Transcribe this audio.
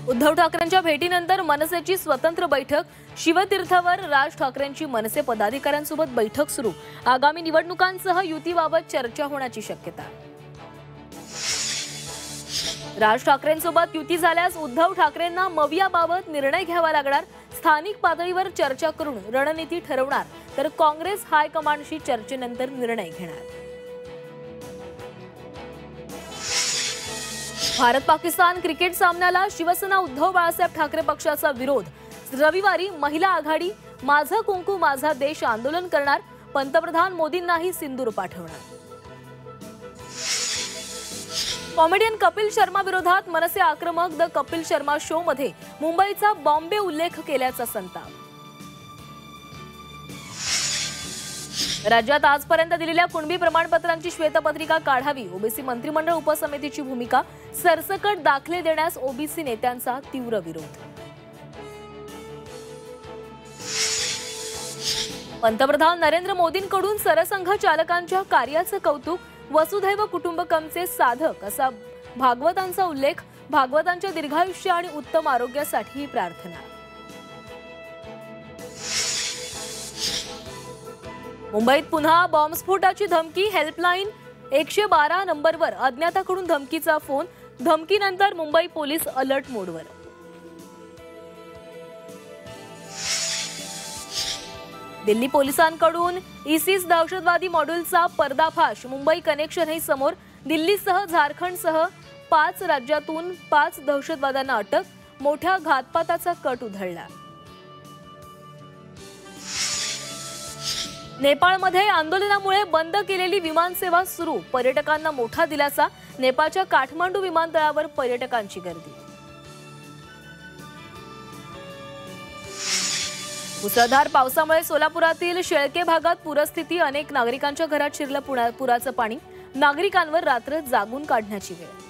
उद्धव ठाकरेंच्या भेटीनंतर मनसेची स्वतंत्र बैठक। शिवतीर्थावर राज ठाकरेंची मनसे पदाधिकाऱ्यांसोबत बैठक सुरू। आगामी निवडणुकांसह युतीबाबत चर्चा होण्याची शक्यता। राज ठाकरेंसोबत युती झाल्यास उद्धव ठाकरेंना मवियाबाबत निर्णय घ्यावा लागणार। स्थानिक पातळीवर चर्चा करून रणनीती ठरवणार, तर काँग्रेस हायकमांडशी चर्चेनंतर निर्णय घेणार। भारत पाकिस्तान क्रिकेट सामन्याला शिवसेना उद्धव बाळासाहेब ठाकरे पक्षाचा विरोध। रविवारी महिला आघाडी माझा कुंकू माझा देश आंदोलन करणार। पंतप्रधान मोदींनाही सिंदूर पाठवणार। कॉमेडियन कपिल शर्मा विरोधात मनसे आक्रमक। द कपिल शर्मा शो मध्ये मुंबईचा बॉम्बे उल्लेख केल्याचा संताप। राज्यात आजपर्यंत दिलेल्या कुणबी प्रमाणपत्रांची श्वेतपत्रिका काढावी। ओबीसी मंत्रिमंडळ उपसमितीची भूमिका। सरसकट दाखले देण्यास ओबीसी नेत्यांचा तीव्र विरोध। पंतप्रधान नरेंद्र मोदींकडून सरसंघ चालकांच्या कार्याचं कौतुक। वसुधैव कुटुंबकमचे साधक असा भागवतांचा उल्लेख। भागवतांच्या दीर्घायुष्य आणि उत्तम आरोग्यासाठी प्रार्थना। मुंबईत पुन्हा बॉम्बस्फोटाची धमकी। हेल्पलाईन 112 नंबरवर अज्ञाताकडून धमकीचा फोन। धमकीनंतर मुंबई पोलीस अलर्ट मोडवर। दिल्ली पोलिसांकडून इसिस दहशतवादी मॉड्यूलचा पर्दाफाश। मुंबई कनेक्शनही समोर। दिल्लीसह झारखंडसह 5 राज्यातून 5 दहशतवाद्यांना अटक। मोठ्या घातपाताचा कट उधळला। नेपाळमध्ये आंदोलनामुळे बंद केलेली विमानसेवा सुरू। पर्यटकांना मोठा दिलासा। नेपाळच्या काठमांडू विमानतळावर पर्यटकांची गर्दी। मुसळधार पावसामुळे सोलापुरातील शेळके भागात पूरस्थिती। अनेक नागरिकांच्या घरात शिरलं पुराचं पाणी। नागरिकांवर रात्र जागून काढण्याची वेळ।